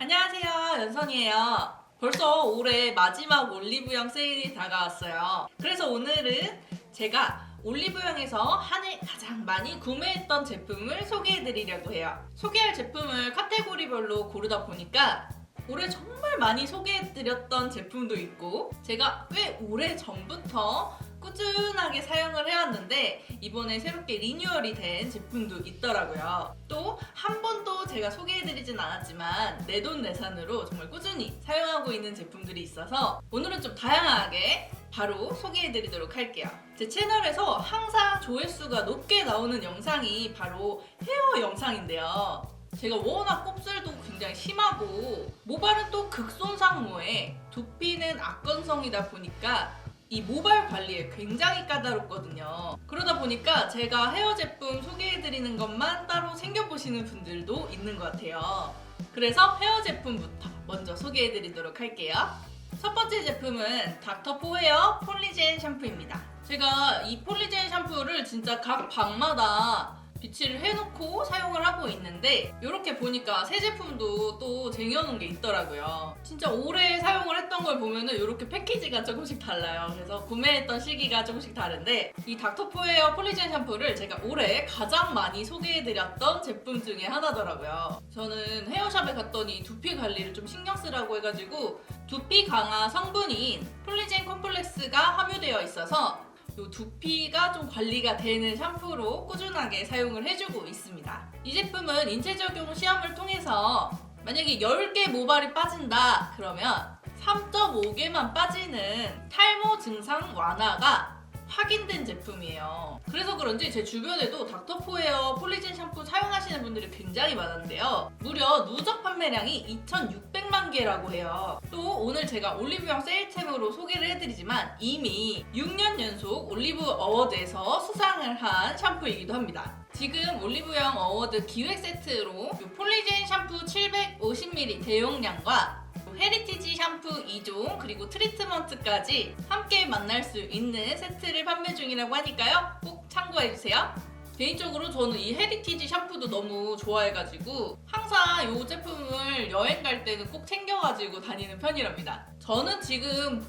안녕하세요, 연선이에요. 벌써 올해 마지막 올리브영 세일이 다가왔어요. 그래서 오늘은 제가 올리브영에서 한 해 가장 많이 구매했던 제품을 소개해드리려고 해요. 소개할 제품을 카테고리별로 고르다 보니까 올해 정말 많이 소개해드렸던 제품도 있고 제가 꽤 오래 전부터 꾸준하게 사용을 해왔는데 이번에 새롭게 리뉴얼이 된 제품도 있더라고요. 또 한 번도 제가 소개해드리진 않았지만 내돈내산으로 정말 꾸준히 사용하고 있는 제품들이 있어서 오늘은 좀 다양하게 바로 소개해드리도록 할게요. 제 채널에서 항상 조회수가 높게 나오는 영상이 바로 헤어 영상인데요. 제가 워낙 곱슬도 굉장히 심하고 모발은 또 극손상모에 두피는 악건성이다 보니까 이 모발 관리에 굉장히 까다롭거든요. 그러다 보니까 제가 헤어 제품 소개해드리는 것만 따로 챙겨보시는 분들도 있는 것 같아요. 그래서 헤어 제품부터 먼저 소개해드리도록 할게요. 첫 번째 제품은 닥터포헤어 폴리젠 샴푸입니다. 제가 이 폴리젠 샴푸를 진짜 각 방마다 비치를 해놓고 사용을 하고 있는데 이렇게 보니까 새 제품도 또 쟁여놓은 게 있더라고요. 진짜 오래 사용을 했던 걸 보면은 이렇게 패키지가 조금씩 달라요. 그래서 구매했던 시기가 조금씩 다른데 이 닥터포헤어 폴리젠 샴푸를 제가 올해 가장 많이 소개해드렸던 제품 중에 하나더라고요. 저는 헤어샵에 갔더니 두피 관리를 좀 신경 쓰라고 해가지고 두피 강화 성분인 폴리젠 콤플렉스가 함유되어 있어서 요 두피가 좀 관리가 되는 샴푸로 꾸준하게 사용을 해주고 있습니다. 이 제품은 인체 적용 시험을 통해서 만약에 10개 모발이 빠진다 그러면 3.5개만 빠지는 탈모 증상 완화가 확인된 제품이에요. 그래서 그런지 제 주변에도 닥터포헤어 폴리젠 샴푸 사용하시는 분들이 굉장히 많은데요. 무려 누적 판매량이 2,600만 개라고 해요. 또 오늘 제가 올리브영 세일템으로 소개를 해드리지만 이미 6년 연속 올리브 어워드에서 수상을 한 샴푸이기도 합니다. 지금 올리브영 어워드 기획 세트로 폴리젠 샴푸 750ml 대용량과 헤리티지 샴푸 2종 그리고 트리트먼트까지 함께 만날 수 있는 세트를 판매 중이라고 하니까요. 꼭 참고해주세요. 개인적으로 저는 이 헤리티지 샴푸도 너무 좋아해가지고 항상 이 제품을 여행 갈 때는 꼭 챙겨가지고 다니는 편이랍니다. 저는 지금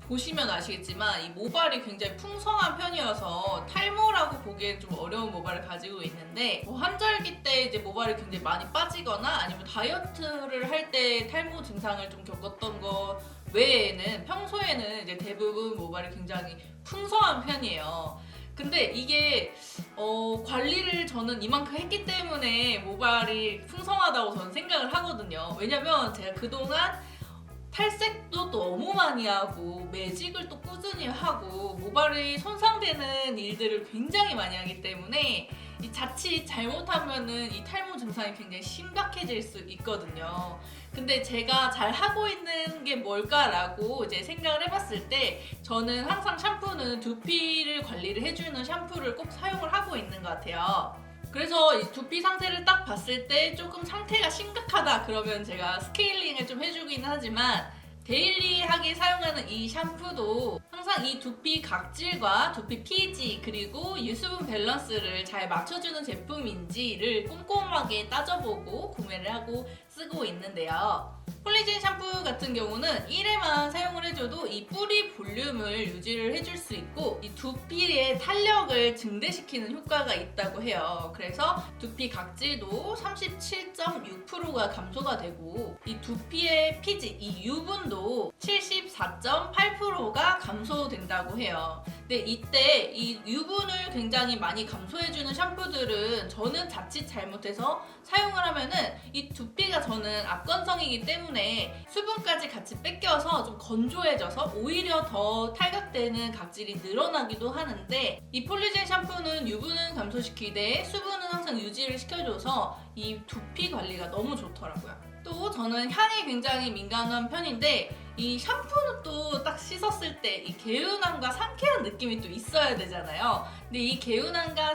보시면 아시겠지만 이 모발이 굉장히 풍성한 편이어서 탈모라고 보기엔 좀 어려운 모발을 가지고 있는데 환절기 때 이제 모발이 굉장히 많이 빠지거나 아니면 다이어트를 할 때 탈모 증상을 좀 겪었던 거 외에는 평소에는 이제 대부분 모발이 굉장히 풍성한 편이에요. 근데 이게 관리를 저는 이만큼 했기 때문에 모발이 풍성하다고 저는 생각을 하거든요. 왜냐면 제가 그동안 탈색도 너무 많이 하고 매직을 또 꾸준히 하고 모발이 손상되는 일들을 굉장히 많이 하기 때문에 이 자칫 잘못하면은 이 탈모 증상이 굉장히 심각해질 수 있거든요. 근데 제가 잘 하고 있는 게 뭘까라고 이제 생각을 해봤을 때 저는 항상 샴푸는 두피를 관리를 해주는 샴푸를 꼭 사용을 하고 있는 것 같아요. 그래서 이 두피 상태를 딱 봤을 때 조금 상태가 심각하다 그러면 제가 스케일링을 좀 해주기는 하지만 데일리하게 사용하는 이 샴푸도 항상 이 두피 각질과 두피 pH 그리고 유수분 밸런스를 잘 맞춰주는 제품인지를 꼼꼼하게 따져보고 구매를 하고 쓰고 있는데요. 폴리젠 샴푸 같은 경우는 1회만 사용을 해줘도 이 뿌리 볼륨을 유지를 해줄 수 있고 이 두피의 탄력을 증대시키는 효과가 있다고 해요. 그래서 두피 각질도 37.6%가 감소가 되고 이 두피의 피지, 이 유분도 74.8%가 감소된다고 해요. 근데 이때 이 유분을 굉장히 많이 감소해주는 샴푸들은 저는 자칫 잘못해서 사용을 하면은 이 두피가 저는 악건성이기 때문에 수분까지 같이 뺏겨서 좀 건조해져서 오히려 더 탈각되는 각질이 늘어나기도 하는데 이 폴리젠 샴푸는 유분은 감소시키되 수분은 항상 유지를 시켜줘서 이 두피 관리가 너무 좋더라고요. 또 저는 향에 굉장히 민감한 편인데 이 샴푸는 또 딱 씻었을 때 이 개운함과 상쾌한 느낌이 또 있어야 되잖아요. 근데 이 개운함과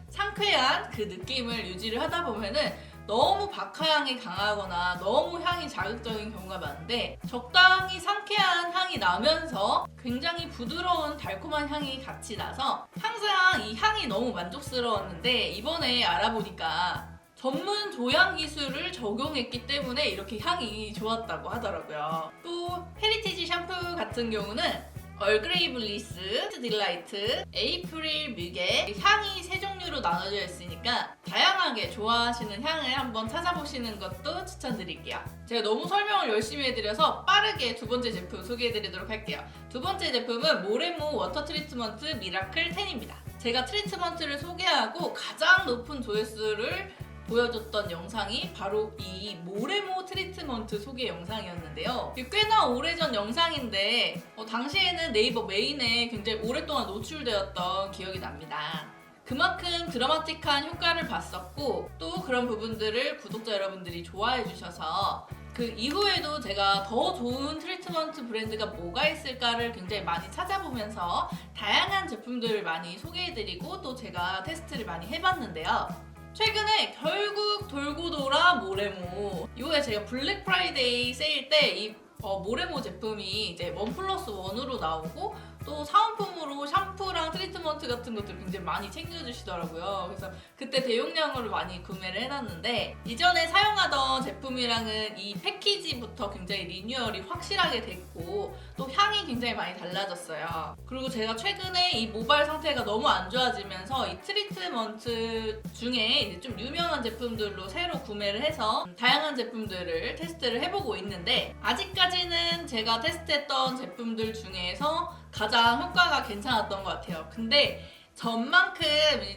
상쾌한 그 느낌을 유지를 하다 보면은 너무 박하향이 강하거나 너무 향이 자극적인 경우가 많은데 적당히 상쾌한 향이 나면서 굉장히 부드러운 달콤한 향이 같이 나서 항상 이 향이 너무 만족스러웠는데 이번에 알아보니까 전문 조향 기술을 적용했기 때문에 이렇게 향이 좋았다고 하더라고요. 또 헤리티지 샴푸 같은 경우는 얼그레이 블리스, 딜라이트, 에이프릴 뮤게 향이 세 종류로 나눠져 있으니까 다양하게 좋아하시는 향을 한번 찾아보시는 것도 추천드릴게요. 제가 너무 설명을 열심히 해드려서 빠르게 두 번째 제품 소개해드리도록 할게요. 두 번째 제품은 모레모 워터 트리트먼트 미라클 10입니다. 제가 트리트먼트를 소개하고 가장 높은 조회수를 보여줬던 영상이 바로 이 모레모 트리트먼트 소개 영상이었는데요. 꽤나 오래전 영상인데 당시에는 네이버 메인에 굉장히 오랫동안 노출되었던 기억이 납니다. 그만큼 드라마틱한 효과를 봤었고 또 그런 부분들을 구독자 여러분들이 좋아해 주셔서 그 이후에도 제가 더 좋은 트리트먼트 브랜드가 뭐가 있을까를 굉장히 많이 찾아보면서 다양한 제품들을 많이 소개해드리고 또 제가 테스트를 많이 해봤는데요. 최근에 결국 돌고 돌아 모레모. 이후에 제가 블랙 프라이데이 세일 때 이 모레모 제품이 이제 1+1으로 나오고 또 사은품으로 샴푸랑 트리트먼트 같은 것들 굉장히 많이 챙겨주시더라고요. 그래서 그때 대용량으로 많이 구매를 해놨는데 이전에 사용하던 제품이랑은 이 패키지부터 굉장히 리뉴얼이 확실하게 됐고 또 향이 굉장히 많이 달라졌어요. 그리고 제가 최근에 이 모발 상태가 너무 안 좋아지면서 이 트리트먼트 중에 이제 좀 유명한 제품들로 새로 구매를 해서 다양한 제품들을 테스트를 해보고 있는데 아직까지는 제가 테스트했던 제품들 중에서 가장 효과가 괜찮았던 것 같아요. 근데 전만큼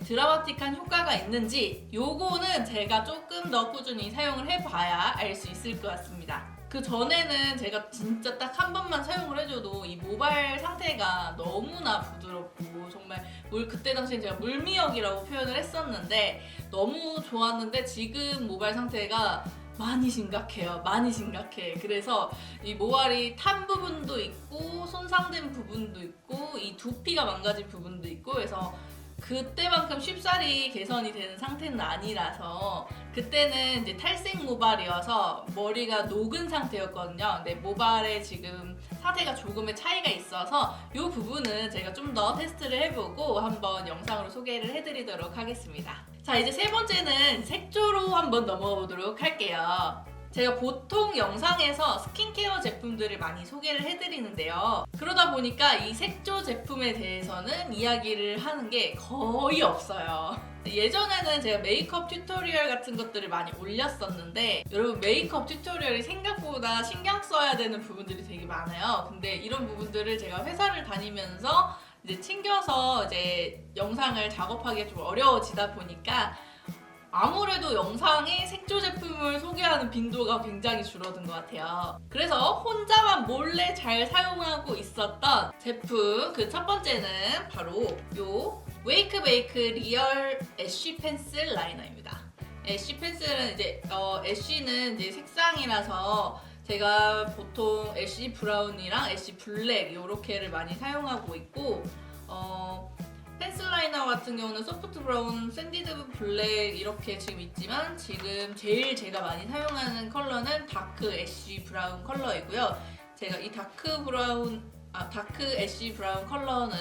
드라마틱한 효과가 있는지 요거는 제가 조금 더 꾸준히 사용을 해봐야 알 수 있을 것 같습니다. 그 전에는 제가 진짜 딱 한 번만 사용을 해줘도 이 모발 상태가 너무나 부드럽고 정말 그때 당시엔 제가 물미역이라고 표현을 했었는데 너무 좋았는데 지금 모발 상태가 많이 심각해요. 많이 심각해. 그래서 이 모발이 탄 부분도 있고 손상된 부분도 있고 이 두피가 망가진 부분도 있고 그래서 그때만큼 쉽사리 개선이 되는 상태는 아니라서 그때는 이제 탈색 모발이어서 머리가 녹은 상태였거든요. 근데 모발에 지금 상태가 조금의 차이가 있어서 이 부분은 제가 좀 더 테스트를 해보고 한번 영상으로 소개를 해드리도록 하겠습니다. 자, 이제 세 번째는 색조로 한번 넘어가 보도록 할게요. 제가 보통 영상에서 스킨케어 제품들을 많이 소개를 해드리는데요. 그러다 보니까 이 색조 제품에 대해서는 이야기를 하는 게 거의 없어요. 예전에는 제가 메이크업 튜토리얼 같은 것들을 많이 올렸었는데 여러분 메이크업 튜토리얼이 생각보다 신경 써야 되는 부분들이 되게 많아요. 근데 이런 부분들을 제가 회사를 다니면서 이제 챙겨서 이제 영상을 작업하기가 좀 어려워지다 보니까 아무래도 영상에 색조 제품을 소개하는 빈도가 굉장히 줄어든 것 같아요. 그래서 혼자만 몰래 잘 사용하고 있었던 제품 그 첫 번째는 바로 요 웨이크메이크 리얼 애쉬 펜슬 라이너입니다. 애쉬 펜슬은 이제 애쉬는 이제 색상이라서 제가 보통 애쉬 브라운이랑 애쉬 블랙 요렇게를 많이 사용하고 있고 펜슬 라이너 같은 경우는 소프트 브라운, 샌디드 블랙 이렇게 지금 있지만 지금 제일 제가 많이 사용하는 컬러는 다크 애쉬 브라운 컬러이고요. 제가 이 다크 애쉬 브라운 컬러는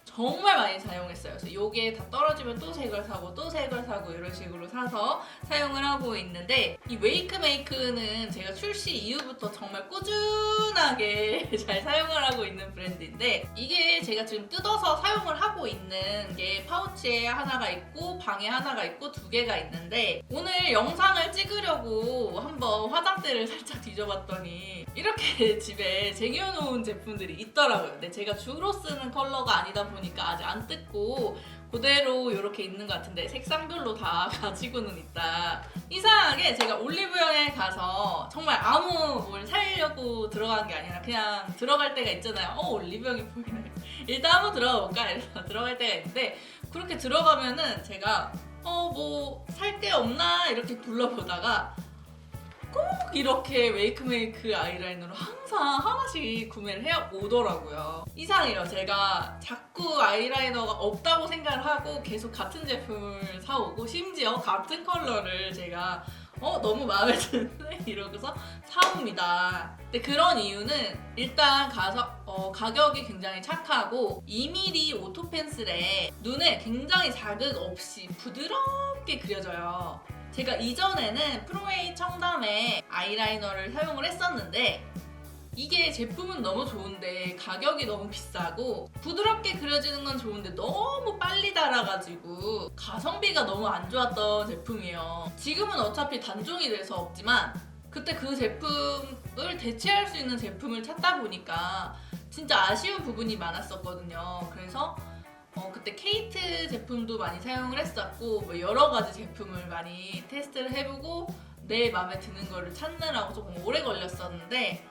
정말 많이 사용했어요. 그래서 이게 다 떨어지면 또 새 걸 사고 또 새 걸 사고 이런 식으로 사서 사용을 하고 있는데 이 웨이크메이크는 제가 출시 이후부터 정말 꾸준하게 잘 사용을 하고 있는 브랜드인데 이게 제가 지금 뜯어서 사용을 하고 있는 게 파우치에 하나가 있고 방에 하나가 있고 두 개가 있는데 오늘 영상을 찍으려고 한번 화장대를 살짝 뒤져봤더니 이렇게 집에 쟁여놓은 제품들이 있더라고요. 근데 제가 주로 쓰는 컬러가 아니다 보니까 아직 안 뜯고 그대로 이렇게 있는 것 같은데 색상별로 다 가지고는 있다. 이상하게 제가 올리브영에 가서 정말 아무 뭘 사려고 들어간 게 아니라 그냥 들어갈 때가 있잖아요. 올리브영이 보이네. 일단 한번 들어가 볼까? 이래서 들어갈 때가 있는데 그렇게 들어가면은 제가 뭐 살 게 없나 이렇게 둘러보다가 꼭 이렇게 웨이크메이크 아이라이너를 항상 하나씩 구매를 해 오더라고요. 이상해요. 제가 자꾸 아이라이너가 없다고 생각을 하고 계속 같은 제품을 사오고 심지어 같은 컬러를 제가 너무 마음에 드는데 이러고서 사옵니다. 근데 그런 이유는 일단 가격이 굉장히 착하고 2mm 오토 펜슬에 눈에 굉장히 자극 없이 부드럽게 그려져요. 제가 이전에는 프로웨이 청담의 아이라이너를 사용을 했었는데 이게 제품은 너무 좋은데 가격이 너무 비싸고 부드럽게 그려지는 건 좋은데 너무 빨리 닳아가지고 가성비가 너무 안 좋았던 제품이에요. 지금은 어차피 단종이 돼서 없지만 그때 그 제품을 대체할 수 있는 제품을 찾다 보니까 진짜 아쉬운 부분이 많았었거든요. 그래서 그때 케이트 제품도 많이 사용을 했었고 뭐 여러 가지 제품을 많이 테스트를 해보고 내 마음에 드는 거를 찾느라고 조금 오래 걸렸었는데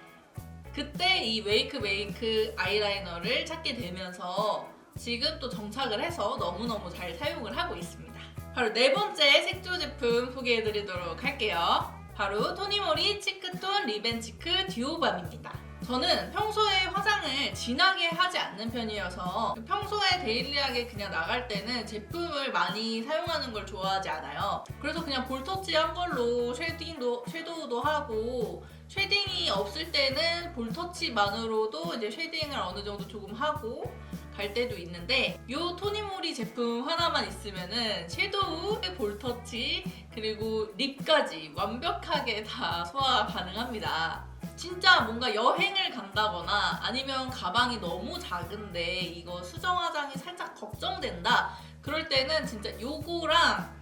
그때 이 웨이크 메이크 아이라이너를 찾게 되면서 지금 또 정착을 해서 너무너무 잘 사용을 하고 있습니다. 바로 네 번째 색조 제품 소개해드리도록 할게요. 바로 토니모리 치크톤 리벤치크 듀오밤입니다. 저는 평소에 화장을 진하게 하지 않는 편이어서 평소에 데일리하게 그냥 나갈 때는 제품을 많이 사용하는 걸 좋아하지 않아요. 그래서 그냥 볼터치한 걸로 섀도우도 하고 쉐딩이 없을 때는 볼터치만으로도 이제 쉐딩을 어느 정도 조금 하고 갈 때도 있는데 이 토니모리 제품 하나만 있으면은 섀도우, 볼터치, 그리고 립까지 완벽하게 다 소화가 가능합니다. 진짜 뭔가 여행을 간다거나 아니면 가방이 너무 작은데 이거 수정 화장이 살짝 걱정된다 그럴 때는 진짜 요거랑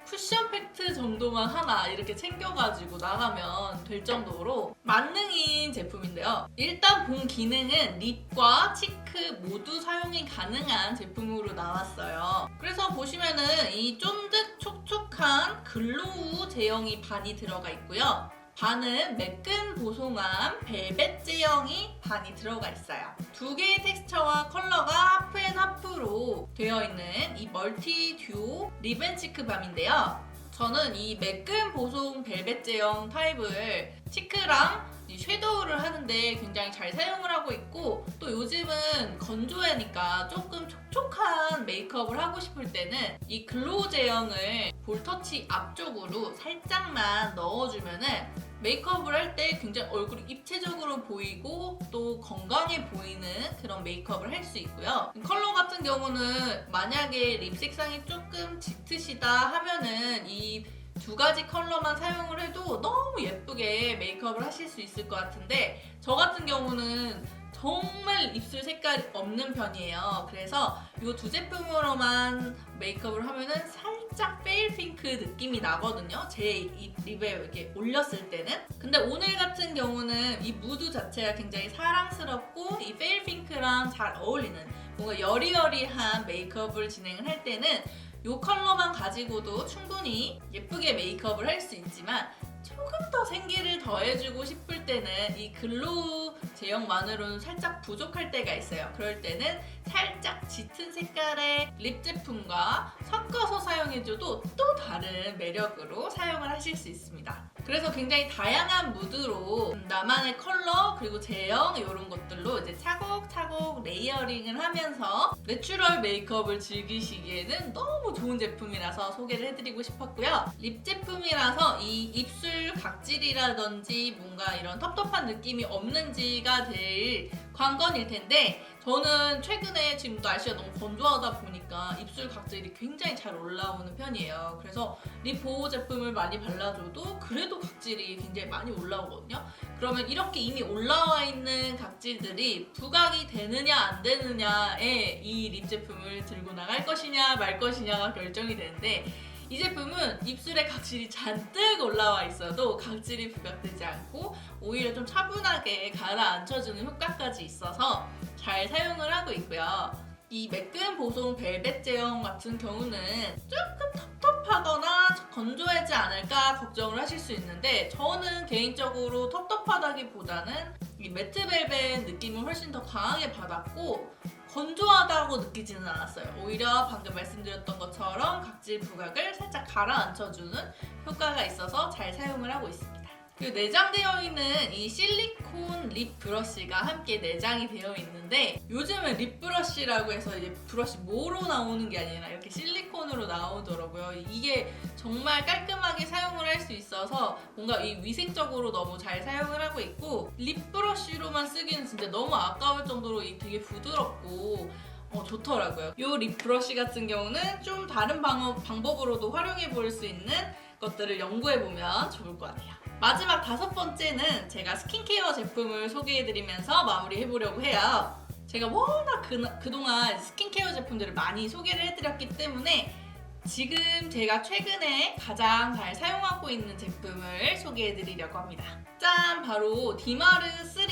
쿠션 팩트 정도만 하나 이렇게 챙겨가지고 나가면 될 정도로 만능인 제품인데요. 일단 본 기능은 립과 치크 모두 사용이 가능한 제품으로 나왔어요. 그래서 보시면은 이 쫀득 촉촉한 글로우 제형이 반이 들어가 있고요. 반은 매끈 보송한 벨벳 제형이 반이 들어가 있어요. 두 개의 텍스처와 컬러가 하프앤하프로 되어 있는 이 멀티 듀오 리벤치크 밤인데요. 저는 이 매끈 보송 벨벳 제형 타입을 치크랑 이 섀도우를 하는데 굉장히 잘 사용을 하고 있고 또 요즘은 건조하니까 조금 촉촉한 메이크업을 하고 싶을 때는 이 글로우 제형을 볼터치 앞쪽으로 살짝만 넣어주면은 메이크업을 할 때 굉장히 얼굴이 입체적으로 보이고 또 건강해 보이는 그런 메이크업을 할 수 있고요. 컬러 같은 경우는 만약에 립 색상이 조금 짙으시다 하면은 이 두 가지 컬러만 사용을 해도 너무 예쁘게 메이크업을 하실 수 있을 것 같은데 저 같은 경우는 정말 입술 색깔이 없는 편이에요. 그래서 이 두 제품으로만 메이크업을 하면은 살짝 페일 핑크 느낌이 나거든요. 제 립에 이렇게 올렸을 때는. 근데 오늘 같은 경우는 이 무드 자체가 굉장히 사랑스럽고 이 페일 핑크랑 잘 어울리는 뭔가 여리여리한 메이크업을 진행을 할 때는 이 컬러만 가지고도 충분히 예쁘게 메이크업을 할 수 있지만 조금 더 생기를 더해주고 싶을 때는 이 글로우 제형만으로는 살짝 부족할 때가 있어요. 그럴 때는 살짝 짙은 색깔의 립 제품과 섞어서 사용해줘도 또 다른 매력으로 사용을 하실 수 있습니다. 그래서 굉장히 다양한 무드로 나만의 컬러 그리고 제형 이런 것들로 이제 차곡차곡 레이어링을 하면서 내추럴 메이크업을 즐기시기에는 너무 좋은 제품이라서 소개를 해드리고 싶었고요. 립 제품이라서 이 입술 각질이라든지 뭔가 이런 텁텁한 느낌이 없는지가 제일 관건일 텐데 저는 최근에 지금 날씨가 너무 건조하다 보니까 입술 각질이 굉장히 잘 올라오는 편이에요. 그래서 립 보호 제품을 많이 발라줘도 그래도 각질이 굉장히 많이 올라오거든요. 그러면 이렇게 이미 올라와 있는 각질들이 부각이 되느냐 안 되느냐에 이 립 제품을 들고 나갈 것이냐 말 것이냐가 결정이 되는데 이 제품은 입술에 각질이 잔뜩 올라와 있어도 각질이 부각되지 않고 오히려 좀 차분하게 가라앉혀주는 효과까지 있어서 잘 사용을 하고 있고요. 이 매끈 보송 벨벳 제형 같은 경우는 조금 텁텁하거나 건조하지 않을까 걱정을 하실 수 있는데 저는 개인적으로 텁텁하다기보다는 이 매트 벨벳 느낌을 훨씬 더 강하게 받았고 건조하다고 느끼지는 않았어요. 오히려 방금 말씀드렸던 것처럼 각질 부각을 살짝 가라앉혀주는 효과가 있어서 잘 사용을 하고 있습니다. 그리고 내장되어 있는 이 실리콘 립 브러쉬가 함께 내장이 되어 있는데 요즘은 립 브러쉬라고 해서 이제 브러쉬 모로 나오는 게 아니라 이렇게 실리콘으로 나오더라고요. 이게 정말 깔끔하게 사용을 할 수 있어서 뭔가 이 위생적으로 너무 잘 사용을 하고 있고 립 브러쉬로만 쓰기는 진짜 너무 아까울 정도로 되게 부드럽고 좋더라고요. 이 립 브러쉬 같은 경우는 좀 다른 방법으로도 활용해 볼 수 있는 것들을 연구해보면 좋을 것 같아요. 마지막 5번째는 제가 스킨케어 제품을 소개해드리면서 마무리해보려고 해요. 제가 워낙 그동안 스킨케어 제품들을 많이 소개를 해드렸기 때문에 지금 제가 최근에 가장 잘 사용하고 있는 제품을 소개해드리려고 합니다. 짠! 바로 디마르 3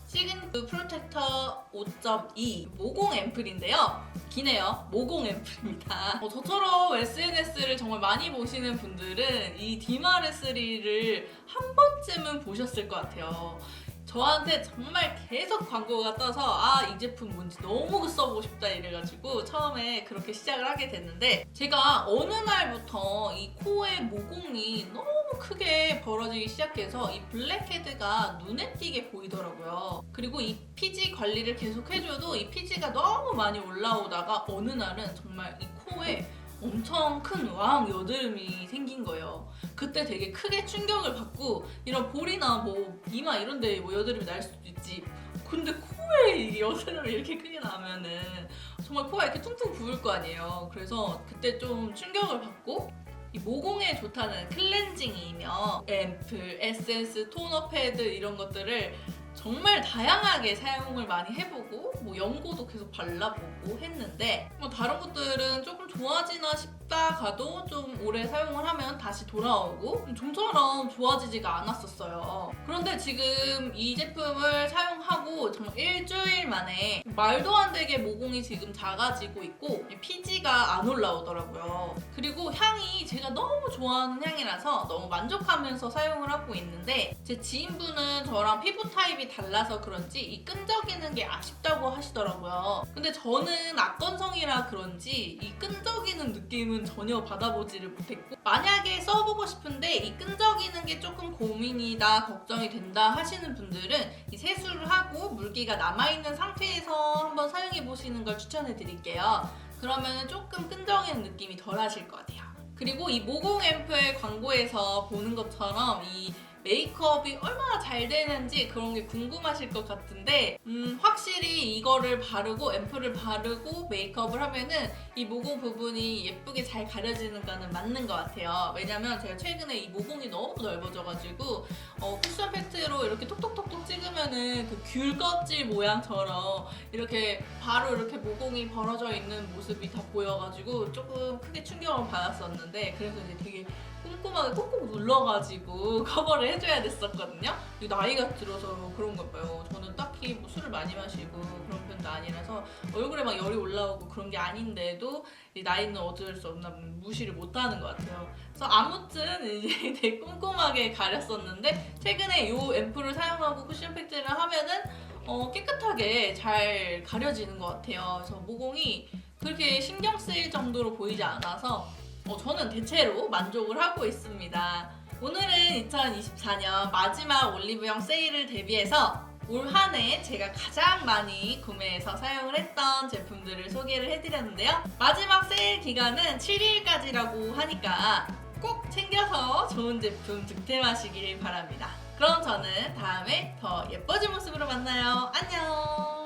시그니처 프로텍터 5.2 모공 앰플인데요. 기네요. 모공 앰플입니다. 저처럼 SNS를 정말 많이 보시는 분들은 이 디마르 3를 한 번쯤은 보셨을 것 같아요. 저한테 정말 계속 광고가 떠서 이 제품 뭔지 너무 써보고 싶다 이래가지고 처음에 그렇게 시작을 하게 됐는데 제가 어느 날부터 이 코의 모공이 너무 크게 벌어지기 시작해서 이 블랙헤드가 눈에 띄게 보이더라고요. 그리고 이 피지 관리를 계속 해줘도 이 피지가 너무 많이 올라오다가 어느 날은 정말 이 코에 엄청 큰 왕 여드름이 생긴 거예요. 그때 되게 크게 충격을 받고 이런 볼이나 뭐 이마 이런 데 뭐 여드름이 날 수도 있지. 근데 코에 이 여드름이 이렇게 크게 나면은 정말 코가 이렇게 퉁퉁 부을 거 아니에요. 그래서 그때 좀 충격을 받고 이 모공에 좋다는 클렌징이며 앰플, 에센스, 토너 패드 이런 것들을 정말 다양하게 사용을 많이 해보고 뭐 연고도 계속 발라보고 했는데 뭐 다른 것들은 조금 좋아지나 싶다가도 좀 오래 사용을 하면 다시 돌아오고 좀처럼 좋아지지가 않았었어요. 그런데 지금 이 제품을 사용하고 정말 일주일 만에 말도 안 되게 모공이 지금 작아지고 있고 피지가 안 올라오더라고요. 그리고 향이 제가 너무 좋아하는 향이라서 너무 만족하면서 사용을 하고 있는데 제 지인분은 저랑 피부 타입이 달라서 그런지 이 끈적이는 게 아쉽다고 하시더라고요. 근데 저는 악건성이라 그런지 이 끈적이는 느낌은 전혀 받아보지를 못했고 만약에 써보고 싶은데 이 끈적이는 게 조금 고민이다, 걱정이 된다 하시는 분들은 이 세수를 하고 물기가 남아있는 상태에서 한번 사용해보시는 걸 추천해드릴게요. 그러면 조금 끈적이는 느낌이 덜 하실 것 같아요. 그리고 이 모공 앰플 광고에서 보는 것처럼 이 메이크업이 얼마나 잘 되는지 그런 게 궁금하실 것 같은데 확실히 이거를 바르고 앰플을 바르고 메이크업을 하면은 이 모공 부분이 예쁘게 잘 가려지는 거는 맞는 것 같아요. 왜냐면 제가 최근에 이 모공이 너무 넓어져가지고 쿠션 팩트로 이렇게 톡톡톡톡 찍으면은 그 귤 껍질 모양처럼 이렇게 바로 이렇게 모공이 벌어져 있는 모습이 다 보여가지고 조금 크게 충격을 받았었는데 그래서 이제 되게 꼼꼼하게 꾹꾹 눌러가지고 커버를 해줘야 됐었거든요. 나이가 들어서 그런가 봐요. 저는 딱히 뭐 술을 많이 마시고 그런 편도 아니라서 얼굴에 막 열이 올라오고 그런 게 아닌데도 이 나이는 어쩔 수 없나 무시를 못하는 것 같아요. 그래서 아무튼 이제 되게 꼼꼼하게 가렸었는데 최근에 이 앰플을 사용하고 쿠션 팩트를 하면은 깨끗하게 잘 가려지는 것 같아요. 그래서 모공이 그렇게 신경 쓰일 정도로 보이지 않아서 저는 대체로 만족을 하고 있습니다. 오늘은 2024년 마지막 올리브영 세일을 대비해서 올 한 해 제가 가장 많이 구매해서 사용을 했던 제품들을 소개를 해드렸는데요. 마지막 세일 기간은 7일까지라고 하니까 꼭 챙겨서 좋은 제품 득템하시길 바랍니다. 그럼 저는 다음에 더 예뻐진 모습으로 만나요. 안녕!